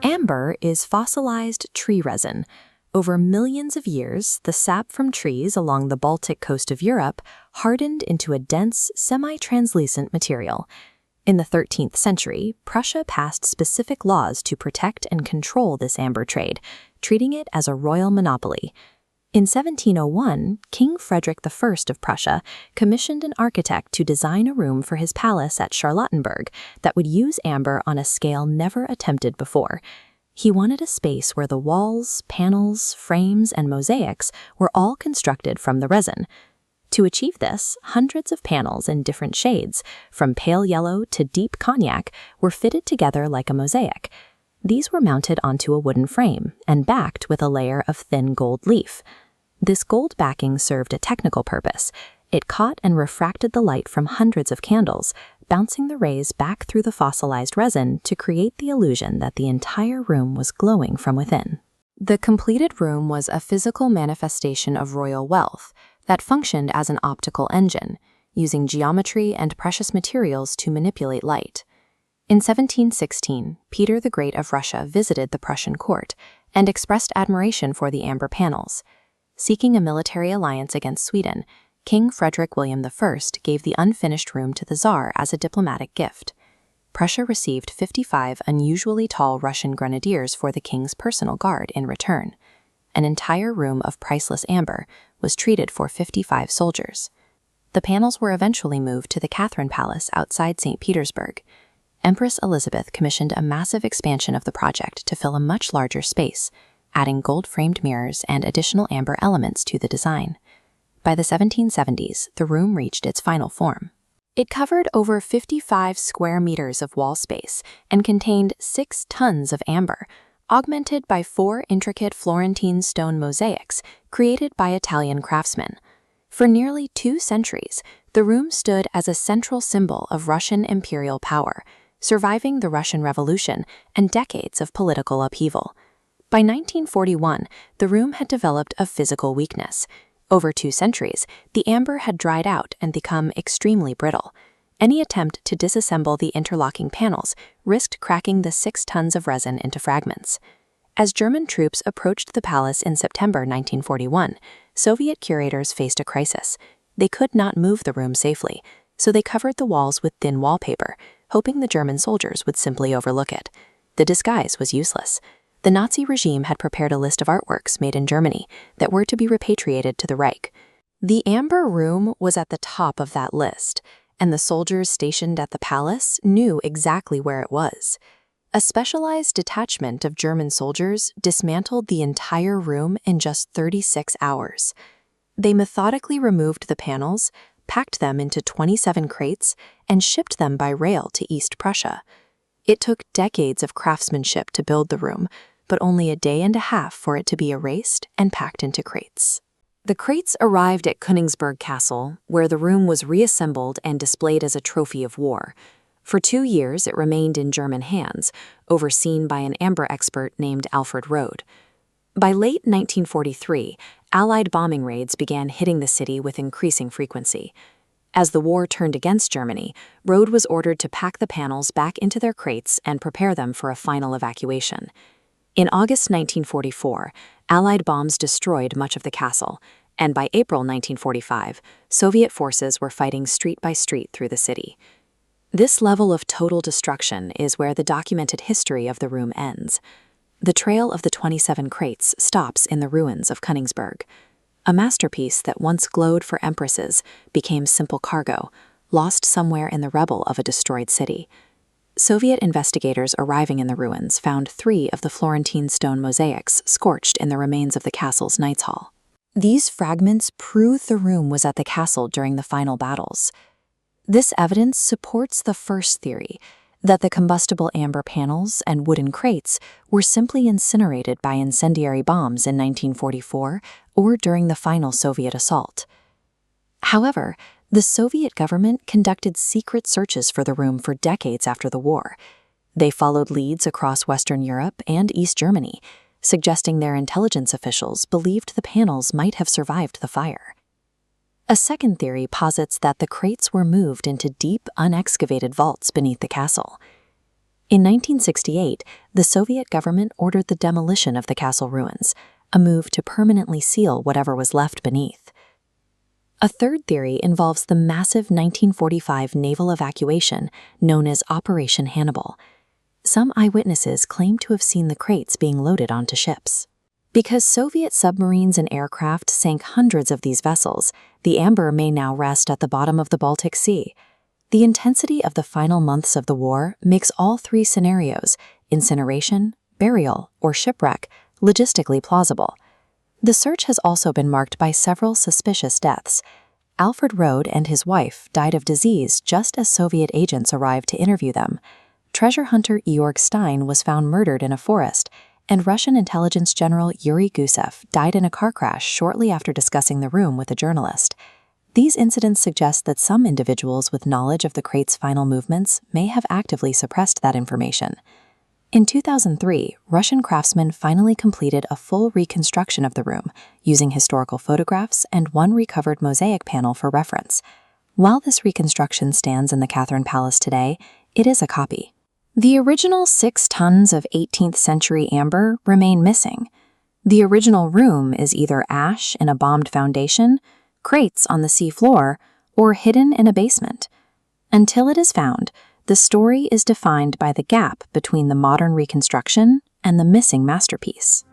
Amber is fossilized tree resin. Over millions of years, the sap from trees along the Baltic coast of Europe hardened into a dense, semi-translucent material. In the 13th century, Prussia passed specific laws to protect and control this amber trade, treating it as a royal monopoly. In 1701, King Frederick I of Prussia commissioned an architect to design a room for his palace at Charlottenburg that would use amber on a scale never attempted before. He wanted a space where the walls, panels, frames, and mosaics were all constructed from the resin. To achieve this, hundreds of panels in different shades, from pale yellow to deep cognac, were fitted together like a mosaic. These were mounted onto a wooden frame and backed with a layer of thin gold leaf. This gold backing served a technical purpose. It caught and refracted the light from hundreds of candles, bouncing the rays back through the fossilized resin to create the illusion that the entire room was glowing from within. The completed room was a physical manifestation of royal wealth that functioned as an optical engine, using geometry and precious materials to manipulate light. In 1716, Peter the Great of Russia visited the Prussian court and expressed admiration for the amber panels. Seeking a military alliance against Sweden, King Frederick William I gave the unfinished room to the Tsar as a diplomatic gift. Prussia received 55 unusually tall Russian grenadiers for the king's personal guard in return. An entire room of priceless amber was treated for 55 soldiers. The panels were eventually moved to the Catherine Palace outside St. Petersburg. Empress Elizabeth commissioned a massive expansion of the project to fill a much larger space, adding gold-framed mirrors and additional amber elements to the design. By the 1770s, the room reached its final form. It covered over 55 square meters of wall space and contained 6 tons of amber, augmented by 4 intricate Florentine stone mosaics created by Italian craftsmen. For nearly 2 centuries, the room stood as a central symbol of Russian imperial power, surviving the Russian Revolution and decades of political upheaval. By 1941, the room had developed a physical weakness. Over 2 centuries, the amber had dried out and become extremely brittle. Any attempt to disassemble the interlocking panels risked cracking the 6 tons of resin into fragments. As German troops approached the palace in September 1941, Soviet curators faced a crisis. They could not move the room safely, so they covered the walls with thin wallpaper, hoping the German soldiers would simply overlook it. The disguise was useless. The Nazi regime had prepared a list of artworks made in Germany that were to be repatriated to the Reich. The amber room was at the top of that list, and the soldiers stationed at the palace knew exactly where it was. A specialized detachment of German soldiers dismantled the entire room in just 36 hours. They methodically removed the panels, packed them into 27 crates, and shipped them by rail to East Prussia. It took decades of craftsmanship to build the room, but only a day and a half for it to be erased and packed into crates. The crates arrived at Königsberg Castle, where the room was reassembled and displayed as a trophy of war. For 2 years, it remained in German hands, overseen by an amber expert named Alfred Rode. By late 1943, Allied bombing raids began hitting the city with increasing frequency. As the war turned against Germany, Rode was ordered to pack the panels back into their crates and prepare them for a final evacuation. In August 1944, Allied bombs destroyed much of the castle, and by April 1945, Soviet forces were fighting street by street through the city. This level of total destruction is where the documented history of the room ends. The trail of the 27 crates stops in the ruins of Königsberg. A masterpiece that once glowed for empresses became simple cargo, lost somewhere in the rubble of a destroyed city. Soviet investigators arriving in the ruins found 3 of the Florentine stone mosaics scorched in the remains of the castle's Knights' Hall. These fragments prove the room was at the castle during the final battles. This evidence supports the first theory, that the combustible amber panels and wooden crates were simply incinerated by incendiary bombs in 1944 or during the final Soviet assault. However, the Soviet government conducted secret searches for the room for decades after the war. They followed leads across Western Europe and East Germany, suggesting their intelligence officials believed the panels might have survived the fire. A second theory posits that the crates were moved into deep, unexcavated vaults beneath the castle. In 1968, the Soviet government ordered the demolition of the castle ruins, a move to permanently seal whatever was left beneath. A third theory involves the massive 1945 naval evacuation known as Operation Hannibal. Some eyewitnesses claim to have seen the crates being loaded onto ships. Because Soviet submarines and aircraft sank hundreds of these vessels, the amber may now rest at the bottom of the Baltic Sea. The intensity of the final months of the war makes all three scenarios, incineration, burial, or shipwreck, logistically plausible. The search has also been marked by several suspicious deaths. Alfred Rode and his wife died of disease just as Soviet agents arrived to interview them. Treasure hunter Georg Stein was found murdered in a forest, and Russian intelligence general Yuri Gusev died in a car crash shortly after discussing the room with a journalist. These incidents suggest that some individuals with knowledge of the crate's final movements may have actively suppressed that information. In 2003, Russian craftsmen finally completed a full reconstruction of the room, using historical photographs and one recovered mosaic panel for reference. While this reconstruction stands in the Catherine Palace today, it is a copy. The original 6 tons of 18th century amber remain missing. The original room is either ash in a bombed foundation, crates on the sea floor, or hidden in a basement. Until it is found, the story is defined by the gap between the modern reconstruction and the missing masterpiece.